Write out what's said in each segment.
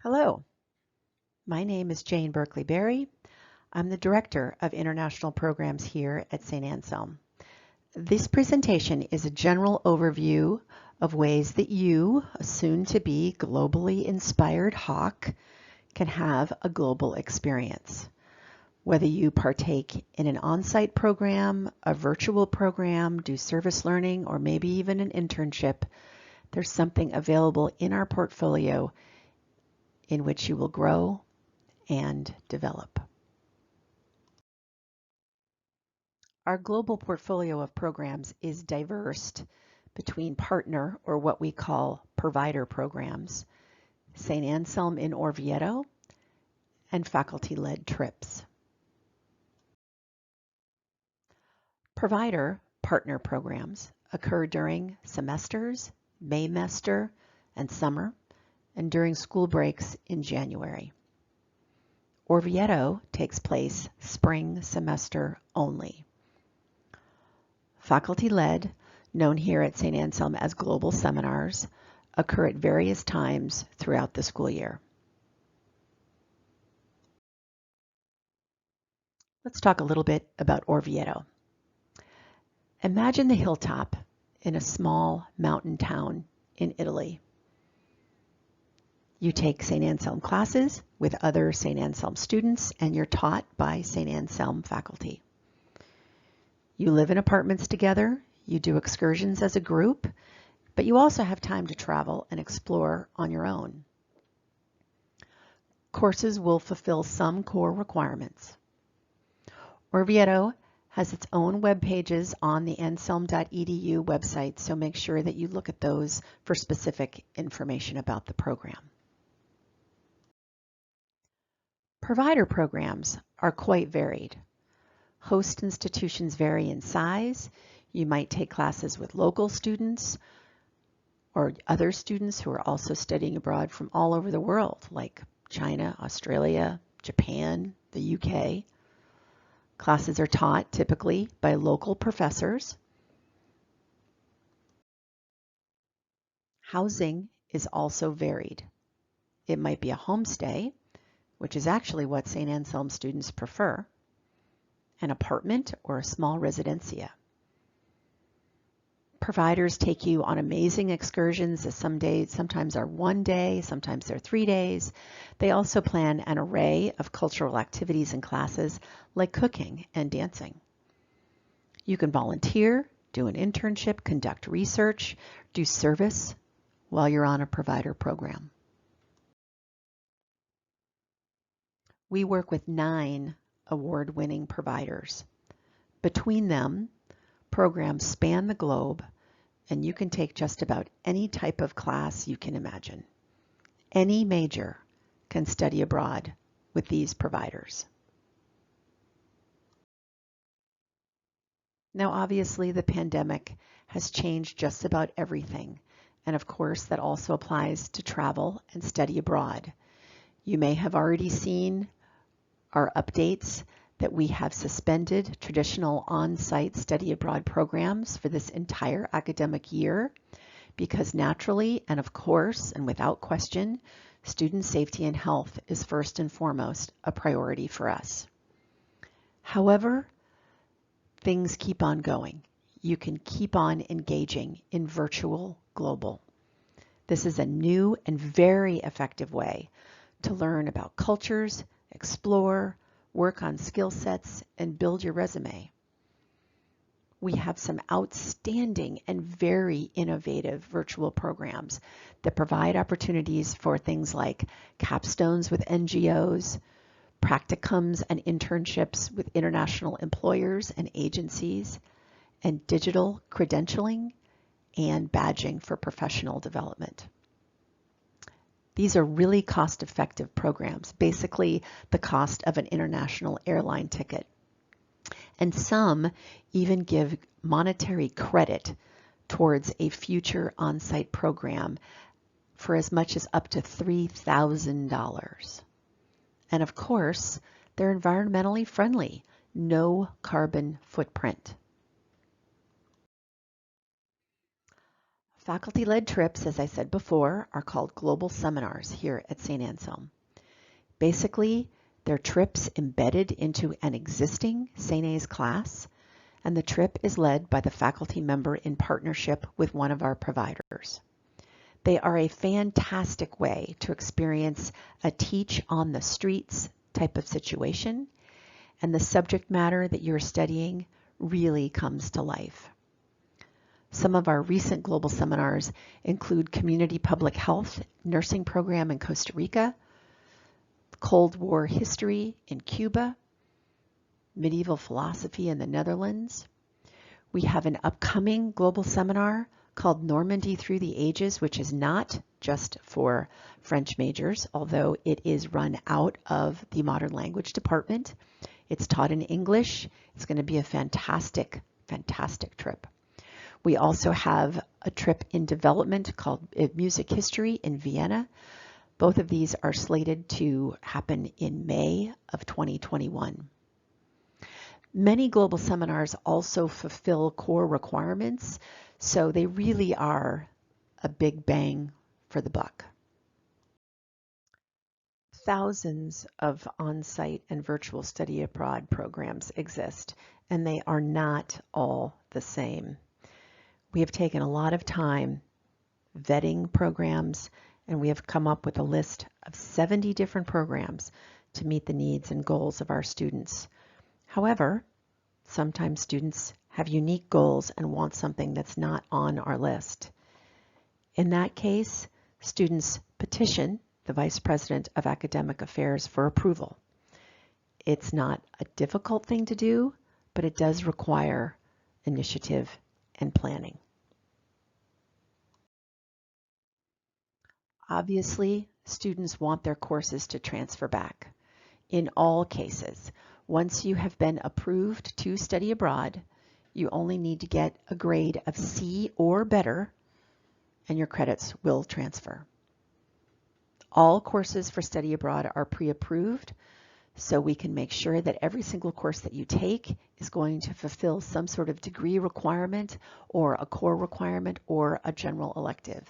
Hello, my name is Jane Berkeley Berry. I'm the Director of International Programs here at Saint Anselm. This presentation is a general overview of ways that you, a soon-to-be globally inspired hawk, can have a global experience. Whether you partake in an on-site program, a virtual program, do service learning, or maybe even an internship, there's something available in our portfolio in which you will grow and develop. Our global portfolio of programs is diverse between partner, or what we call provider programs, Saint Anselm in Orvieto, and faculty-led trips. Provider partner programs occur during semesters, Maymester, and summer, and during school breaks in January. Orvieto takes place spring semester only. Faculty-led, known here at Saint Anselm as global seminars, occur at various times throughout the school year. Let's talk a little bit about Orvieto. Imagine the hilltop in a small mountain town in Italy. You take Saint Anselm classes with other Saint Anselm students, and you're taught by Saint Anselm faculty. You live in apartments together, you do excursions as a group, but you also have time to travel and explore on your own. Courses will fulfill some core requirements. Orvieto has its own web pages on the anselm.edu website, so make sure that you look at those for specific information about the program. Provider programs are quite varied. Host institutions vary in size. You might take classes with local students or other students who are also studying abroad from all over the world, like China, Australia, Japan, the UK. Classes are taught typically by local professors. Housing is also varied. It might be a homestay, which is actually what St. Anselm students prefer, an apartment, or a small residencia. Providers take you on amazing excursions that sometimes are 1 day, sometimes they're 3 days. They also plan an array of cultural activities and classes like cooking and dancing. You can volunteer, do an internship, conduct research, do service while you're on a provider program. We work with 9 award-winning providers. Between them, programs span the globe, and you can take just about any type of class you can imagine. Any major can study abroad with these providers. Now, obviously, the pandemic has changed just about everything, and of course, that also applies to travel and study abroad. You may have already seen our updates that we have suspended traditional on-site study abroad programs for this entire academic year because naturally and of course and without question, student safety and health is first and foremost a priority for us. However, things keep on going. You can keep on engaging in virtual global. This is a new and very effective way to learn about cultures, explore, work on skill sets, and build your resume. We have some outstanding and very innovative virtual programs that provide opportunities for things like capstones with NGOs, practicums and internships with international employers and agencies, and digital credentialing and badging for professional development. These are really cost-effective programs, basically the cost of an international airline ticket. And some even give monetary credit towards a future on-site program for as much as up to $3,000. And of course, they're environmentally friendly, no carbon footprint. Faculty-led trips, as I said before, are called global seminars here at Saint Anselm. Basically, they're trips embedded into an existing St. A's class, and the trip is led by the faculty member in partnership with one of our providers. They are a fantastic way to experience a teach on the streets type of situation, and the subject matter that you're studying really comes to life. Some of our recent global seminars include Community Public Health Nursing Program in Costa Rica, Cold War History in Cuba, Medieval Philosophy in the Netherlands. We have an upcoming global seminar called Normandy Through the Ages, which is not just for French majors, although it is run out of the Modern Language Department. It's taught in English. It's going to be a fantastic, fantastic trip. We also have a trip in development called Music History in Vienna. Both of these are slated to happen in May of 2021. Many global seminars also fulfill core requirements, so they really are a big bang for the buck. Thousands of on-site and virtual study abroad programs exist, and they are not all the same. We have taken a lot of time vetting programs, and we have come up with a list of 70 different programs to meet the needs and goals of our students. However, sometimes students have unique goals and want something that's not on our list. In that case, students petition the Vice President of Academic Affairs for approval. It's not a difficult thing to do, but it does require initiative and planning. Obviously, students want their courses to transfer back. In all cases, once you have been approved to study abroad, you only need to get a grade of C or better, and your credits will transfer. All courses for study abroad are pre-approved, so we can make sure that every single course that you take is going to fulfill some sort of degree requirement or a core requirement or a general elective.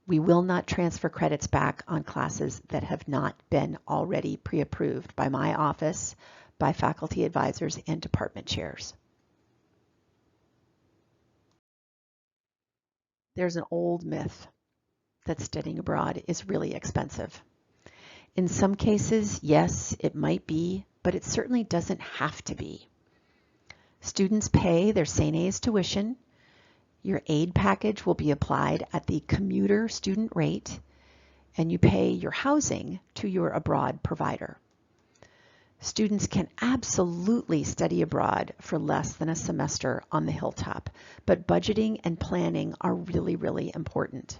We will not transfer credits back on classes that have not been already pre-approved by my office, by faculty advisors, and department chairs. There's an old myth that studying abroad is really expensive. In some cases, yes, it might be, but it certainly doesn't have to be. Students pay their St. A's tuition. Your aid package will be applied at the commuter student rate, and you pay your housing to your abroad provider. Students can absolutely study abroad for less than a semester on the hilltop, but budgeting and planning are really, really important.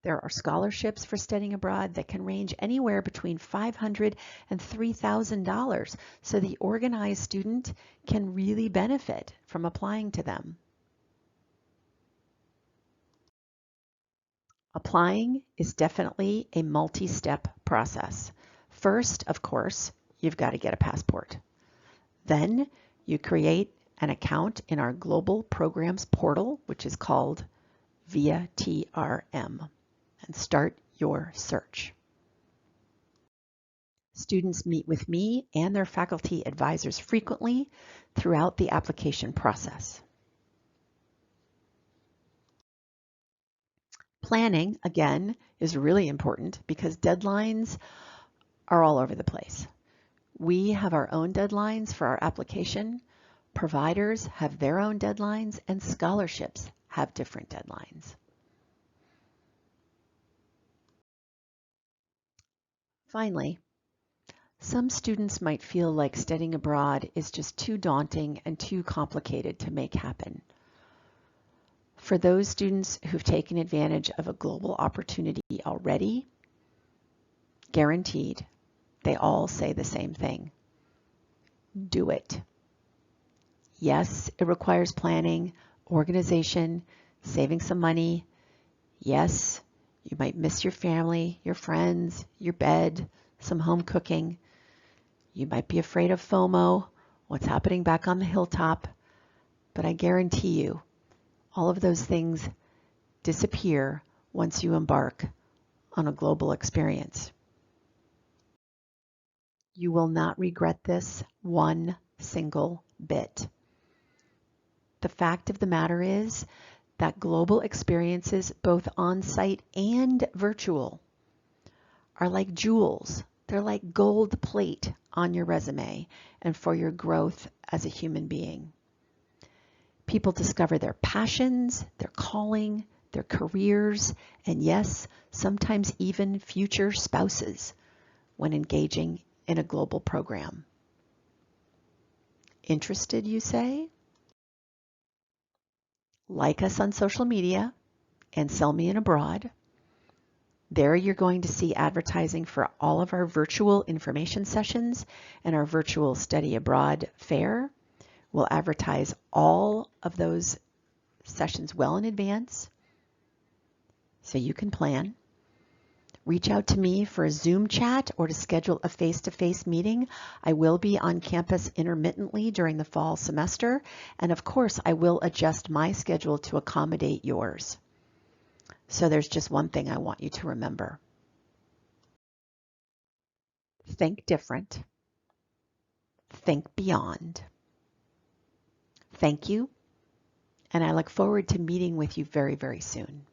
There are scholarships for studying abroad that can range anywhere between $500 and $3,000, so the organized student can really benefit from applying to them. Applying is definitely a multi-step process. First, of course, you've got to get a passport. Then you create an account in our Global Programs portal, which is called Via TRM, and start your search. Students meet with me and their faculty advisors frequently throughout the application process. Planning, again, is really important because deadlines are all over the place. We have our own deadlines for our application, providers have their own deadlines, and scholarships have different deadlines. Finally, some students might feel like studying abroad is just too daunting and too complicated to make happen. For those students who've taken advantage of a global opportunity already, guaranteed, they all say the same thing. Do it. Yes, it requires planning, organization, saving some money. Yes, you might miss your family, your friends, your bed, some home cooking. You might be afraid of FOMO, what's happening back on the hilltop, but I guarantee you, All of those things disappear once you embark on a global experience. You will not regret this one single bit. The fact of the matter is that global experiences, both on-site and virtual, are like jewels. They're like gold plate on your resume and for your growth as a human being. People discover their passions, their calling, their careers, and yes, sometimes even future spouses when engaging in a global program. Interested, you say? Like us on social media and sell me in abroad. There you're going to see advertising for all of our virtual information sessions and our virtual study abroad fair. We'll advertise all of those sessions well in advance so you can plan. Reach out to me for a Zoom chat or to schedule a face-to-face meeting. I will be on campus intermittently during the fall semester, and of course I will adjust my schedule to accommodate yours. So there's just one thing I want you to remember. Think different. Think beyond. Thank you, and I look forward to meeting with you very, very soon.